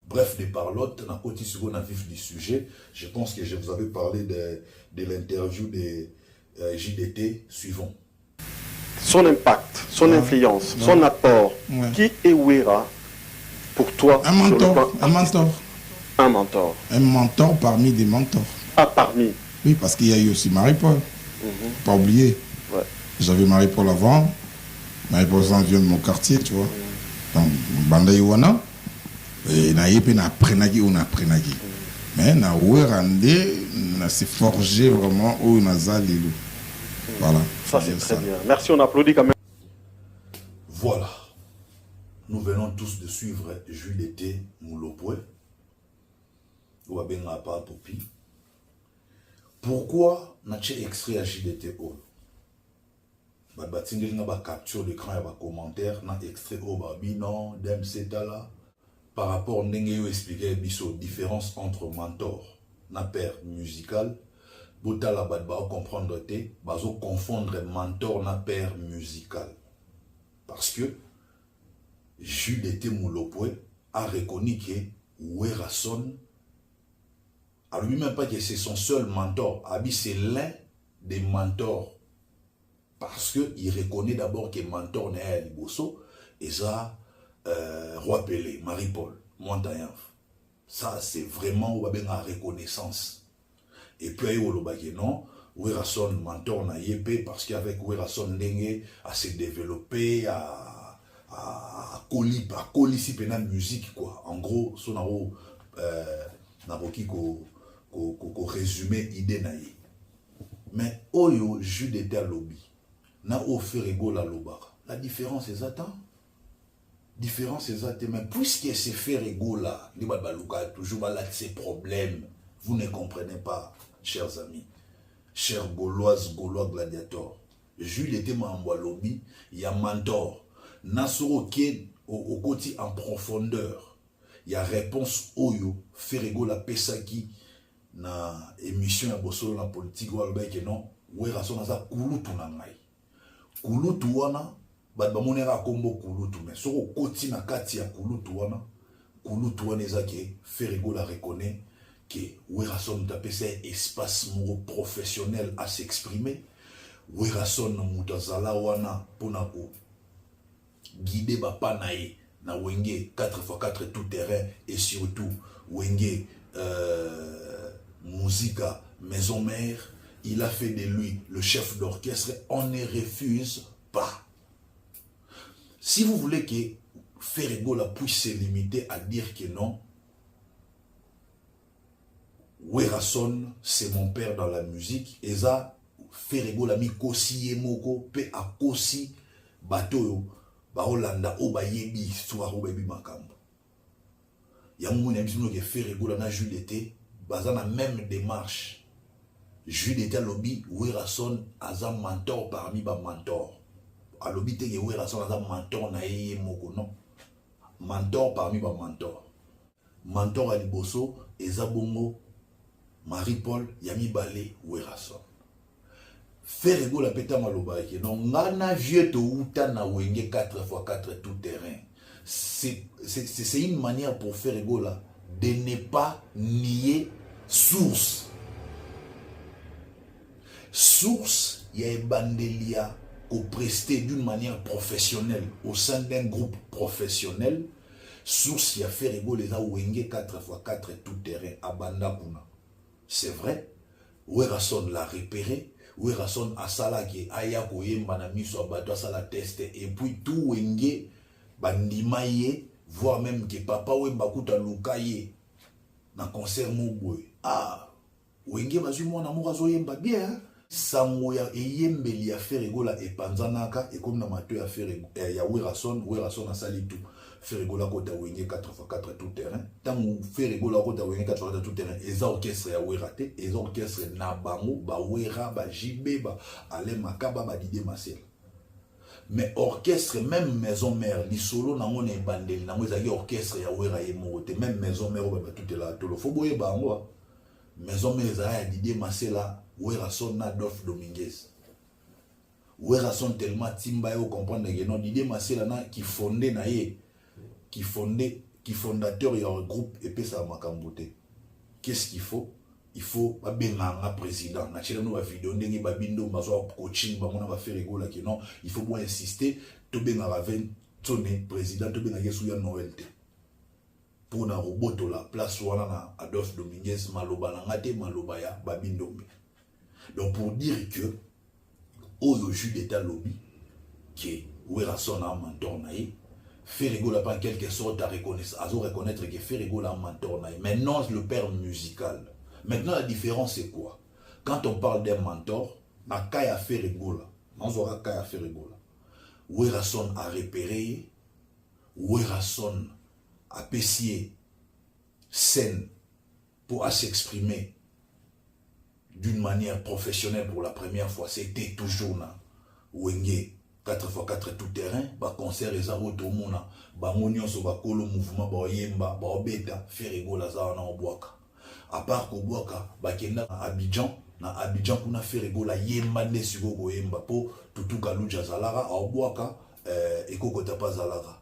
Bref, des parlottes, on a côté sur le vif du sujet. Je pense que je vous avais parlé de l'interview de JDT suivant. Son impact, son influence, son apport. Qui est Wera pour toi? Un mentor, un mentor. Un mentor. Un mentor parmi des mentors. Ah, parmi. Oui, parce qu'il y a eu aussi Marie-Paul. Pas oublier. Ouais. J'avais Marie-Paul avant. Marie-Paul vient de mon quartier, tu vois. Donc, Banda Iwana. Et na yepe na prenagi ou na prenagi. Mais na ouerande, na s'est forgé vraiment au nazali. Voilà. Ça c'est très bien. Merci, on applaudit quand même. Voilà. Nous venons tous de suivre JDT Moulopoué. Ou Abenga Pa Popi. Pourquoi n'a-t-il extrait à JDT O? Batingeli n'a pas capture l'écran et pas commentaire, n'a extrait au Babino, d'MC Tala. Par rapport à Nengeyo expliquer la différence entre mentor et père musical, Boutala Badba comprendre te, bazo confondre mentor et père musical. Parce que JDT Moulopoué a reconnu que Werason, à lui-même pas que c'est son seul mentor, Abi c'est l'un des mentors. Parce qu'il reconnaît d'abord que mentor n'est pas Liboso, et ça, Roi Pelé, Marie-Paul, Montagnard. Ça, c'est vraiment une reconnaissance. Et puis, il y a non, Werason mentor na yépé, parce qu'avec Werason Ndenge, à se développer, à coller la musique, quoi. En gros, son n'a ko résumé l'idée naïe. Mais, oyo, JDT à lobby, na offert ego la lobar. La différence est ça, différence exacte, mais puisque c'est faire ego là, toujours là ces problèmes, vous ne comprenez pas, chers amis, chers Gauloises, Gaulois gladiateurs. Jules était membre lobby, il y a mentor. Nasoro qui au côté en profondeur, il y a réponse oyo, faire ego la pesaki na émission à Bossolo la politique ou alors que non, ouais raison ça kulutu na ngai. Kulutu wana bamonera kombo kulutu mais soko koti na kati ya kulutu wana ezaki Ferrigo la reconnaît que Werason tapese espace moko professionnel à s'exprimer. Werason mutazala wana pona ko guider bapa nae na wenge 4x4 tout terrain et surtout wenge musica maison mère. Il a fait de lui le chef d'orchestre. On ne refuse pas. Si vous voulez que Ferrigo puisse se limiter à dire que non, Werason, c'est mon père dans la musique. Et ça, Ferrigo la mi kosi yemoko pe a kosi bateau ba Hollanda o ba yebi histoire o bebi makambo. Ya mou na bisino que Ferrigo la na JDT baza na même démarche. JDT lobby Werason aza mentor parmi ba mentor. A lobby te Werason aza mentor na ye moko non. Mentor parmi ba mentor. Mentor a liboso eza bongo Marie-Paul Yami Balé Werason. Ferrigo la peta maloba ke non ngana vieux to uta na wenge 4x4 tout terrain. C'est une manière pour Ferrigo là de ne pas nier source. Source, il y a un bandelia qu'on presté d'une manière professionnelle au sein d'un groupe professionnel. Source, il y a Ferrigo les a wenge 4x4 tout terrain à Bandapuna. C'est vrai, Werason l'a repéré, Werason a sala qui aya koyemba na miso abato sala test et puis tout wenge bandimaye voire même que papa wemba kuta lukaye na concert moboy. Ah, wenge bazu mwana moko azoyemba bien. Sango ya eyembeli ya Ferrigo la epanzanaka et comme na mato ya Ferrigo ya Werason a sali tout. Ferrigo la kota wenge 4x4 tout terrain. Tango Ferrigo la kota wenge 4x4 tout terrain. Eza orchestre ya Werate, eza orchestre na bango, ba Wera, ba Jibe, ba Ale Makaba, ba Dide Marcel. Mais orchestre, même maison mère, li solo na ngone bandeli, na ngone zaki orchestre ya Wera ye mote, même maison mère, ba tout la tolo. Faut boye bango. Maison mère ya Dide Marcel la Werason na Adolphe Dominguez. Werason tellement timba yo comprendre que non Dide Marcel na qui fondé na ye. Qui qui fondateur il y a un groupe et puis ça makambote. Qu'est-ce qu'il faut? Il faut un président. Naturellement, la vidéo, ndenge babindo, bazo coaching, bamona va faire rigola que non. Il faut bien insister. To ben raven, sonné président, to ben agesuya Noël. Pour na roboto la place wana na Adolphe Dominguez maloba na ngate maloba ya babindo. Donc pour dire que au juge d'état lobby qui Werason a un mentor naïe, fait rigola pas en quelque sorte à reconnaître que fait rigola un mentor naïe. Maintenant le père musical. Maintenant, la différence, c'est quoi? Quand on parle d'un mentor, na kaya fait rigola. On aura kaya fait rigola. Werason a repéré, Werason a pessier scène pour s'exprimer d'une manière professionnelle pour la première fois. C'était toujours na Wenge 4x4 tout terrain, ba concert et zaro tout mona, ba monyon so ba kolo mouvement ba yemba, ba obeta fait rigola za na obwaka. À part Kobwaka, bakenda na Abidjan kuna fait rigola yemba ne sugo go yemba po tutu kaluja zalara a Obwaka ekoko tapa zalara.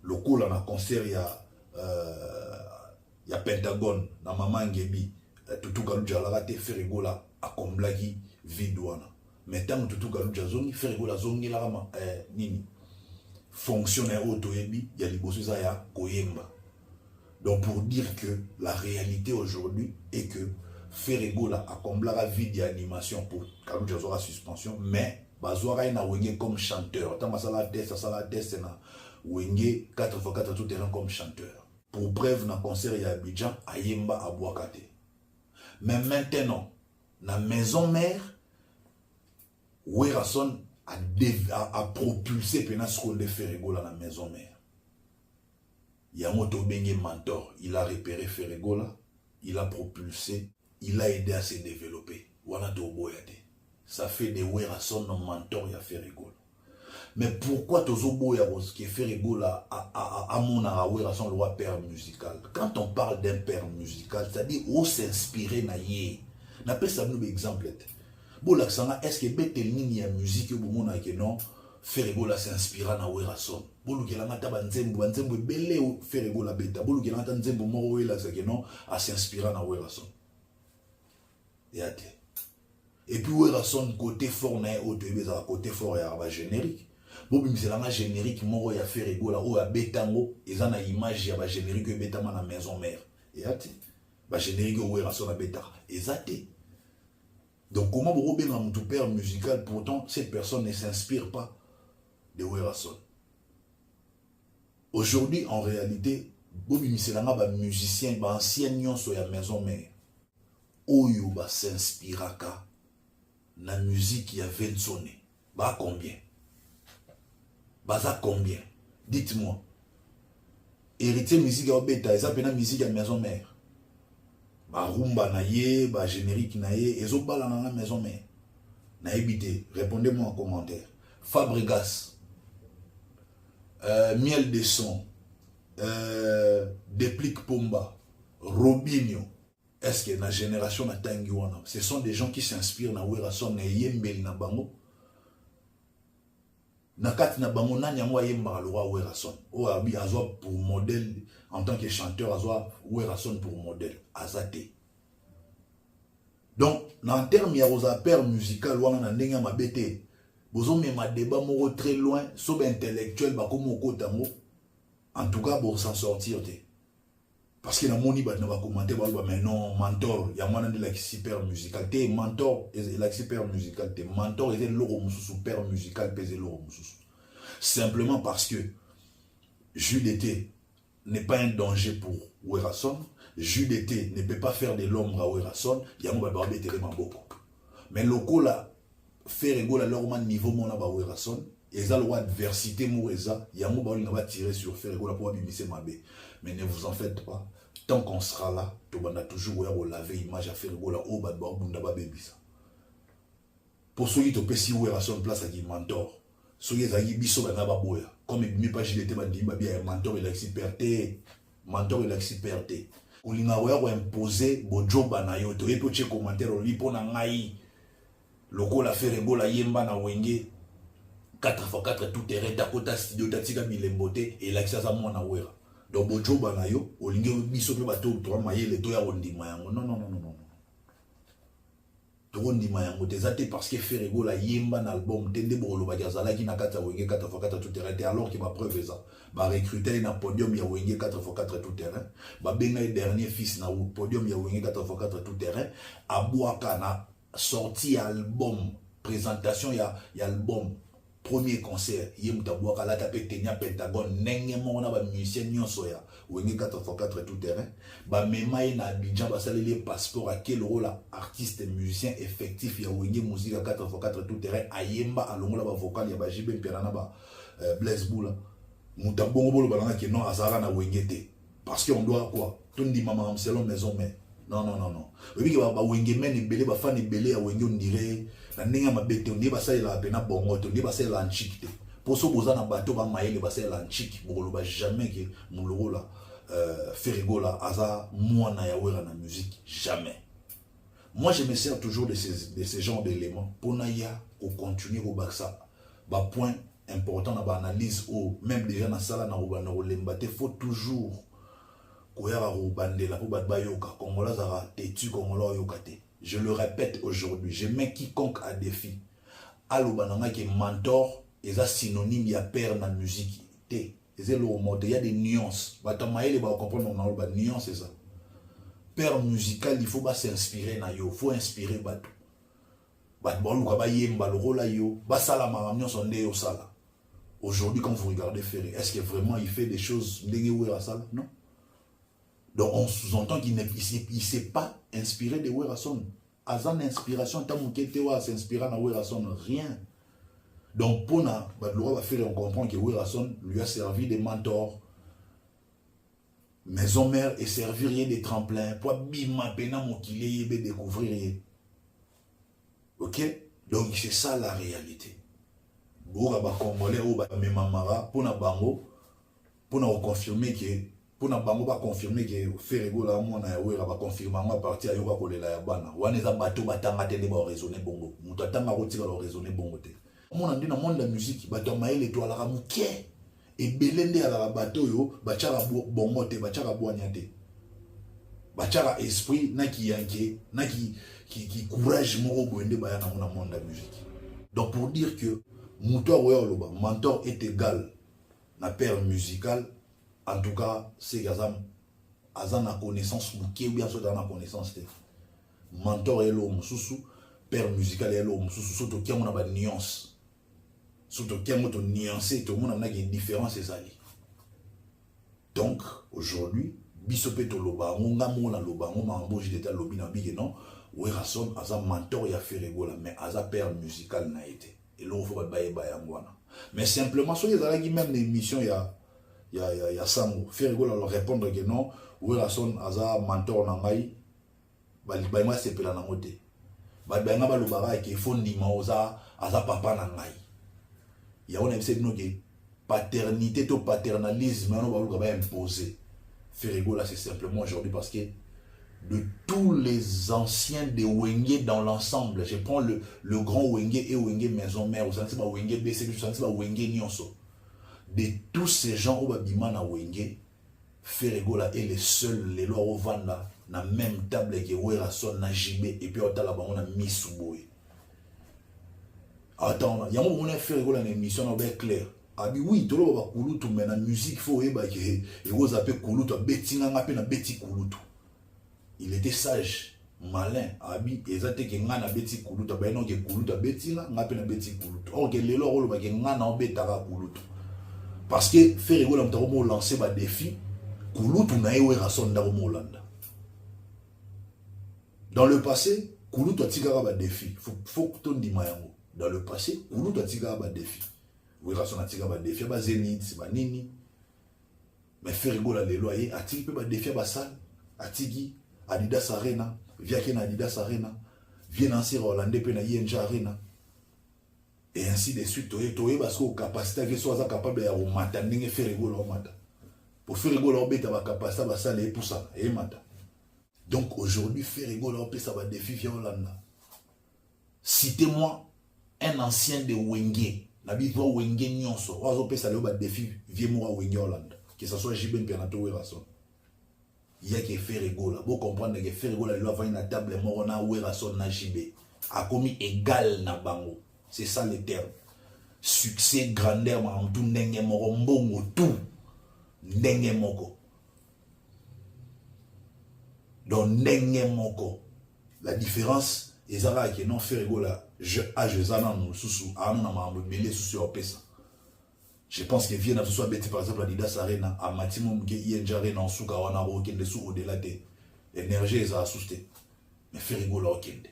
Lokola na concert ya Pentagone na Mama Ngebi tutu kaluja zalara te fait rigola a komblaki vidwana. Mais tant que tutu kaluja zongi fait rigola zongi la nini fonctionnaire auto yebi ya liboso za ya koyemba. Donc pour dire que la réalité aujourd'hui est que Ferregola a comblé la vie d'animation pour Kalou Jazora suspension, mais Bazora est Wenge comme chanteur. Tant que ça la test na Wenge 4x4 tout terrain comme chanteur. Pour preuve, dans le concert à Abidjan, à Yemba à Boakate. Mais maintenant, dans la maison mère, Werason a propulsé ce qu'on a fait Ferregola dans la maison mère. Yamoto Bengue mentor, il a repéré Ferregola, il a propulsé, il a aidé à se développer. Ça fait des Werason non mentor ya Ferregola. Mais pourquoi Tozobo ya que Ferregola a mon Werason le père musical? Quand on parle d'un père musical, c'est-à-dire où s'inspirer na yé. N'a pas ça nous exemple. Bon l'accent est-ce que betel nini ya musique au moment que non Ferregola s'inspira na Werason. Bolu kelanga banzembo bele Ferregola beta. Bolu kelanga nzembo moko wela ça que non a s'inspira na Werason. Et puis Werason côté fort na au début ça côté fort ya ba générique. Bobi miselanga générique moko ya Ferregola o ya betango eza na image ya ba générique betama na maison mère. Ba générique Werason na beta. Ezate. Donc comment vous robez dans mon père musical pourtant cette personne ne s'inspire pas de Werason. Aujourd'hui, en réalité, Bobi Miselanga ba musicien, ba ancien nyonso ya maison mère. Oyo ba s'inspiraka na musique ya Vensone. Ba combien? Baza combien? Dites-moi. Héritier musique ya Obeta, eza pena musique ya maison mère. Ba rumba na ye, ba générique na ye, ezo bala na la maison mère. Na ebité, répondez-moi en commentaire. Fabregas. Miel de son, Déplique Pomba, Robinho, est-ce que la génération na Tangiwana, ce sont des gens qui s'inspirent na Werason na Yembel na Bango. Na Kat na Bango na Nyamwa Yemba Lora Werason. O Abi Azwa pour modèle, en tant que chanteur, Azwa Werason pour modèle, Azate. Donc, en termes de père musical, Wana na Nenga Mabete. Bozo même débat moro très loin, sob intellectuel, bah comme au en tout cas, pour s'en sortir. Parce que la moni va commenter, mais non, mentor, il y a moins de la super musical. T'es mentor, et la super musical, t'es mentor, et l'euro super musical, pèse l'euro. Simplement parce que Jules d'été n'est pas un danger pour Werason, Jules d'été ne peut pas faire de l'ombre à Werason, il y a moins de beaucoup. Mais le coup là, Ferregola leur niveau mon ba Werason et ça loi adversité moureza yamo ba on va tirer sur Ferregola pour abimiser mabé, mais ne vous en faites pas, tant qu'on sera là to banda toujours ya laver image à Ferregola au ba bunda ba bebisa pour ceux qui te pesi Werason place à qui mentor ceux qui za biso ba ba boya comme mi page de ba ndimba bien mentor et l'experté olinga wa imposer bojoba na yo to epo che commentaire oli pona ngai Loko la Ferregola Yemba na Wenge 4x4 tout terrain, Dakota studio, Tatika Milembote et l'accès à mon Wera. donc bojo banayo olinge biso pe bato to mayele to ya ondima yango non non non non non to ondima yango tezate parce que Ferego la yemba na album tende bolo bagazala ki na kata wenge 4x4 tout terrain alors que ma preuve ça ba recruter na podium ya wenge 4x4 tout terrain ba benga dernier fils na podium ya wenge 4x4 tout terrain abouaka na sorti album présentation ya album premier concert yem tabouaka la tapé tenya Pentagone nenge mona ba musicien nyonso ya wenge 4x4 tout terrain ba memaye na Abidjan ba saleli passeport à quel rôle artiste musicien effectif ya wenge musique 4x4 tout terrain ayemba alongola ba vocal ya ba JB Mperana ba Blaise Boula mutabongo bolo balanga ke non azara na wenge te parce qu'on doit quoi tondi mama selon maison mais non non non non oui ba wenge men belé ba fan belé ya wenge on dirait na ndenge mabete on ba salela pena bongo to ba salela anchik te poso boza na bato ba mayele ba salela anchik bolo ba jamais que muloro la Ferego la aza mwana ya wera na musique jamais. Moi je me sers toujours de ces genres d'éléments pour naïa au continuer au baksa ba point important dans l'analyse ou même déjà dans sala na rubana rolembate faut toujours koyara rubandela pour batba yoka kongola zara tetu kongola yoka te. Je le répète aujourd'hui, je mets quiconque à défi alobananga qui mentor eza synonyme ya père na musique te. Il y a des nuances. Batamaïle va comprendre on a des nuances c'est ça. Père musical, il faut pas s'inspirer na yo, faut inspirer batou. Batbolu ka ba yemba le rôle yo, ba sala maramnyo sonde yo sala. Aujourd'hui quand vous regardez Ferré, est-ce que vraiment il fait des choses ndenge wera sala? Non. Donc on sous-entend qu'il ne sait pas inspirer de wera son. Azan inspiration tamukete wa s'inspirer na wera son rien. Donc, pour on comprend que Werason lui a servi de mentor, maison mère et servir des tremplins pour bima pena mokile découvrir. Ok? Donc, c'est ça la réalité. Pour ba congolais ou ba memamara pour na bango pour na confirmer que pour na bango ba confirmer que Ferego la mona ya wera ba confirmer à partir ayoka kolela ya bana. Waneza bato batanga tele ba raisonner bongo. Muto atanga kotika ba raisonner bongo te. Mon andi na monde de la musique bato maele to ala mukie et belende ala bato yo bachara bongo te bachara boanya te bachara esprit na ki yanke na qui courage moko boende baya na monde de la musique. Donc pour dire que muto loba mentor est égal na père musical, en tout cas c'est gazam azana connaissance mukie ou bien so dans la connaissance te mentor est l'homme sous père musical est l'homme sous surtout qui a mon ba nuance. Surtout qu'il y a un nuancé, tout le monde a une différence. Donc, aujourd'hui, Bisopé Toloba, on a mon loba, on m'a embauché d'état lobby dans Big non, Werason, Aza mentor et a fait rigola, mais Aza père musical n'a été. Et là, on faut pas bailler bayangwana. Mais simplement, soyez dans la même émission, il y a Samo, faire rigola, leur répondre que non, Werason, Aza mentor n'a pas eu, bayangwa c'est pela n'a moté. Bayangwa balobara et qu'il faut ndima Aza papa n'a pas eu. Il y a une paternité ou paternalisme, on va imposer. Ferrego là, c'est simplement aujourd'hui parce que de tous les anciens de Wenge dans l'ensemble, je prends le grand Wenge et Wenge maison mère, vous savez, Wenge BC, vous savez, Wenge Nyonso. De tous ces gens au Babima na Wenge, Ferrego là est le seul, les lois au Vanda, na même table que Werason na JB et puis au Talaba on a mis sous boy. Attends, il y a un moment où on a fait une émission, on est clair. Ah oui, tout le monde va couler tout, mais la musique, il faut que vous appelez couler tout, il était sage, malin. Abi, exact que ngana beti couler tout, ben non que couler tout, beti là, ngapé na beti couler tout. Or que les loro le bagé ngana on betara couler tout. Parce que faire rigolo, on t'a vraiment lancé un défi, couler tout na ewe rason da Holanda. Dans le passé, couler tout a tigara un défi. Faut que tu dis mayango. Dans le passé, Koulou a tiré un défi. Oui, la son a tiré un défi, à Zénith, c'est pas Nini. Mais Ferrego les loyers, a tiré un défi à Salle, à Tigui, Adidas Arena, via Ken Adidas Arena, via Nancy Hollandais, Pena Yenja Arena. Et ainsi de suite, Toye, parce que capacité que soit capable de matin, n'est Ferrego leur matin. Pour Ferrego leur bête, la capacité à Salle et pour ça, et matin. Donc aujourd'hui, Ferrego leur bête, ça va défi via Hollande. Citez-moi un ancien de Wenge, n'habite pas Wenge Nyonso, oiseau peut saluer au défi, vieux moi Wenge Hollande. que ce soit Jiben Pianato ou Erason. Il y a qui fait rigoler. Vous comprenez que fait rigoler, il va une table morona ou Erason na Jibé. A commis égal na bango. C'est ça le terme. Succès, grandeur, tout n'enge moko, mbongo, tout. N'enge moko. Donc, n'enge moko. La différence, ils avaient que non fait rigoler. Je zana nous sous anou na mambo belé sous opesa. Je pense que vient ce soit bête par exemple Adidas Arena à maximum que yenjare na suka wana ro kende sous au-delà de énergie ça assusté. Mais fait rigoler okende.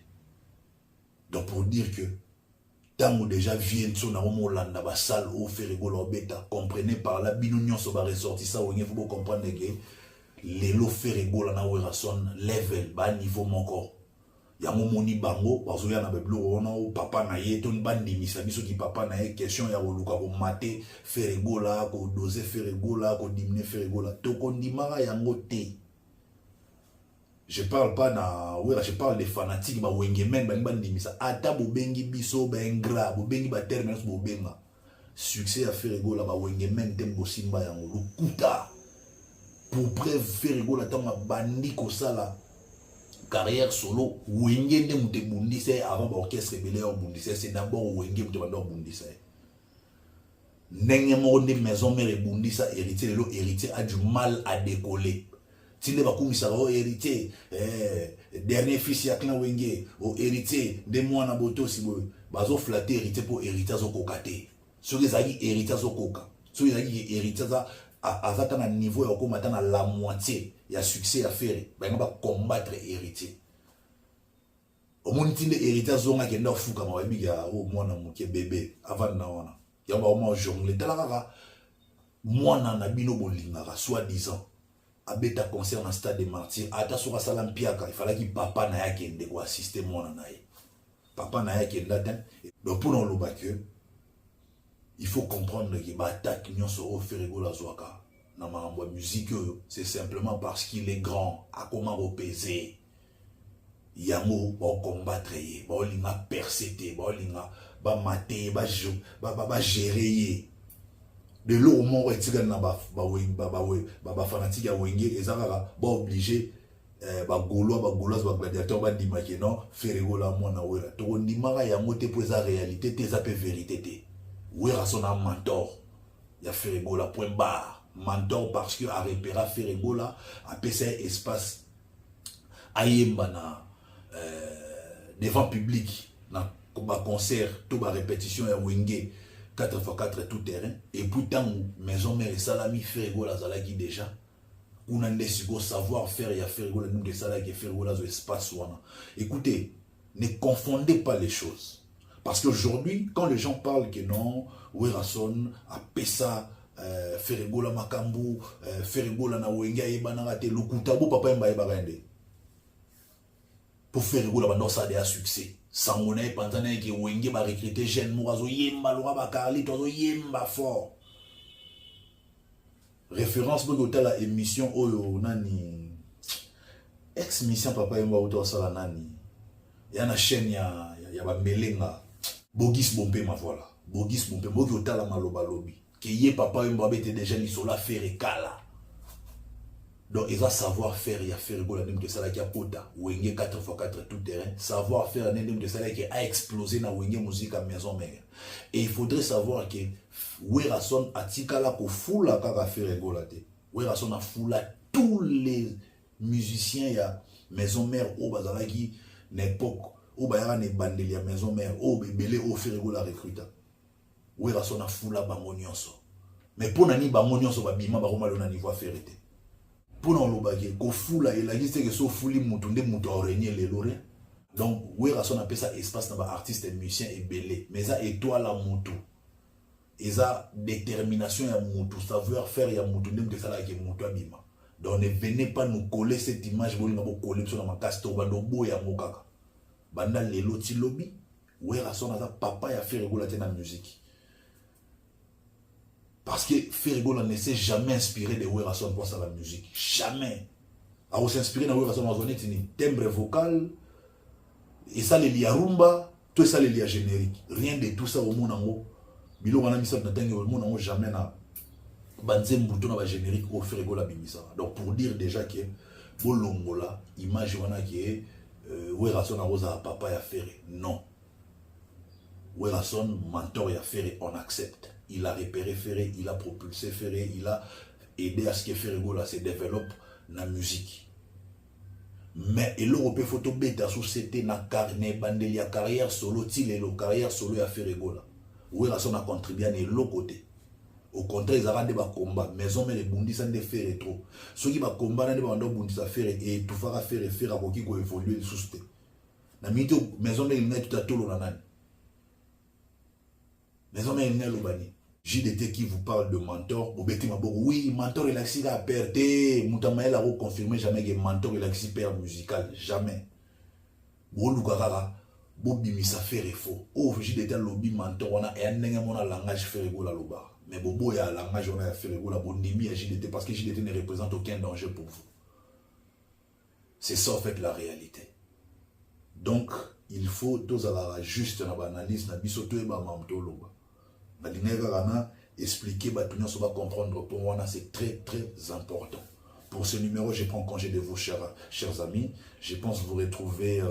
Donc pour dire que tant déjà vient sur na Molanda ba salle au fait rigoler bêta comprenez par là binunion so ba ressortir ça il faut comprendre que les lo fait rigoler na Werason level ba niveau mon corps. Ya momoni bango bazoya na beblo ona o papa na ye to bandi misabiso ki papa na ye question ya oluka ko mate feregola ko doser feregola ko diminuer feregola to kondimara yango te. Je parle pas na ouais je parle des fanatiques ba wengemen bandi misa ata bo bengi biso ba ingra bo bengi ba terminus bo benga succès à feregola ba wengemen tembo simba yango lukuta pour preuve feregola tama bandi ko sala carrière solo wenge de mute bundise avant orchestre belé en bundise c'est d'abord wenge mute bandor bundise nenge mo de maison mère bundisa héritier le héritier a du mal à décoller tinde ba kumisa o héritier dernier fils ya clan wenge o héritier de moi na boto si bo bazo flatter héritier pour héritier zo kokate sur les aïe héritier zo koka sur les aïe héritier za azata na niveau ya komata na la moitié ya succès à faire ba ngaba combattre héritier au monde tinde héritier zonga kenda fuka ma baby ya o mwana muke bébé avant na wana ya ba mo jongle talaka mwana na bino bolinga soit disant abeta concert na stade des martyrs ata soka salam piaka il fallait que papa na yake ende ko assister mwana na ye papa na yake ndata donc pour le bac il faut comprendre que l'attaque nyonso o feregola zwaka na mambo musique c'est simplement parce qu'il est grand à comment repaiser yango ba combattre ye ba linga perséter ba linga ba mater ba gérer de l'eau mo etika na ba fanatique ya wenge ezaka ba obligé ba gaulois ba gladiateur ba dimaki non feregola mona wera to ndimaka yango te pour eza réalité te eza pe vérité te. Werason a mentor, il y a Feregola point barre, mentor parce que a repéra Feregola a PC espace ayemba na devant public na concert tout ba répétition ya wenge 4x4 tout terrain et pourtant maison mère salami Feregola zalaki déjà on a des savoir faire il y a Feregola nous de salaki Feregola zo espace wana. Écoutez, ne confondez pas les choses. Parce qu'aujourd'hui, quand les gens parlent que non, Werason a pesa, Feregola Makambu, Feregola na Wenga Ebanarate, Lukutabo Papa Mba Ebarende. Pour Feregola Bandor ça a succès. Sangone Pantane qui Wenga va recruter jeune Mourazo Yemba, Laura Bakali, Tozo Yemba fort. Référence pour la émission Oyo Nani. Ex-mission Papa Mba Oto Sala Nani. Il y a une chaîne, il y a Melenga. Bogis Bompé ma voilà. Bogis Bompé, Bogi Otala Maloba Lobi. Que yé papa Mbabe était déjà l'isola faire kala. Donc il va savoir faire, il y a fait rigoler même de ça qui a pota. Wenge 4x4 tout terrain. Savoir faire un même de ça qui a explosé dans Wenge musique à maison mère. Et il faudrait savoir que Werason a tikala ko foula kaka faire rigoler. Werason a foula tous les musiciens ya maison mère au bazalaki n'époque. Ou bayara ne bandeli ya maison mère ou bebele ou Feregola recruta Werason a fula bango nyonso mais pour nani bango nyonso ba bima ba koma lona niveau ferité pour na lobaki ko fula et la liste que so fuli mutu nde mutu orenie le lore donc Werason a pesa espace na ba artiste et musicien et belé mais ça étoile la mutu eza détermination ya mutu savoir faire ya mutu nde mutu sala ke mutu abima donc ne venez pas nous coller cette image bolinga bo coller sur na makasto bando boya mokaka banda lelo ti lobby Werason aza papa ya Feregola te na musique parce que Feregola ne s'est jamais inspiré de Werason pour ça la musique jamais a s'inspirer na Werason dans zone tini timbre vocal et ça les lia rumba tout ça les lia générique rien de tout ça au monde ngo bilo wana misa na tangi au monde ngo jamais banze mbuto na ba générique au Ferrego la bimisa. Donc pour dire déjà que bolongola image wana que Werason a rosa papa ya Ferré. Non. Werason mentor ya Ferré, on accepte. Il a repéré Ferré, il a propulsé Ferré, il a aidé à ce que Ferrego là se développe dans la musique. Mais l'Europe photo bêta société na carnet bandelia carrière solo tilelo carrière solo ya Ferrego là. Werason a contribué à l'autre côté. Au contraire, ils ont des combats. Maison, mais les bundis sont des faire trop. Ceux qui ont combat, ils ont des bundis à faire et tout faire à faire et faire à quoi qui peut évoluer sous ce. La maison, mais il n'est tout à tout le nan. Maison, mais il n'est le bani. JDT qui vous parle de mentor. Oui, mentor, il a si la perte. Moutamael a confirmé jamais que mentor, il a si perte musical. Jamais. Bon, Lugarara. Bobi misa faire faux. Oh, JDT lobby mentor, on a un langage faire go la loba. Mais Bobo y a la langage on a fait la bondimi à JDT parce que JDT ne représente aucun danger pour vous. C'est ça en fait la réalité. Donc il faut tous avoir juste dans l'analyse na bisoto et ba mamto loba. Na dinega gana expliquer ba tout ça va comprendre pour moi c'est très très important. Pour ce numéro, je prends congé de vous chers amis. Je pense vous retrouver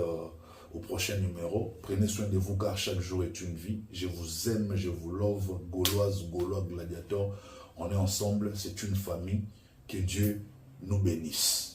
au prochain numéro. Prenez soin de vous car chaque jour est une vie. Je vous aime, je vous love. Gauloise, Gaulois, Gladiator. On est ensemble, c'est une famille. Que Dieu nous bénisse.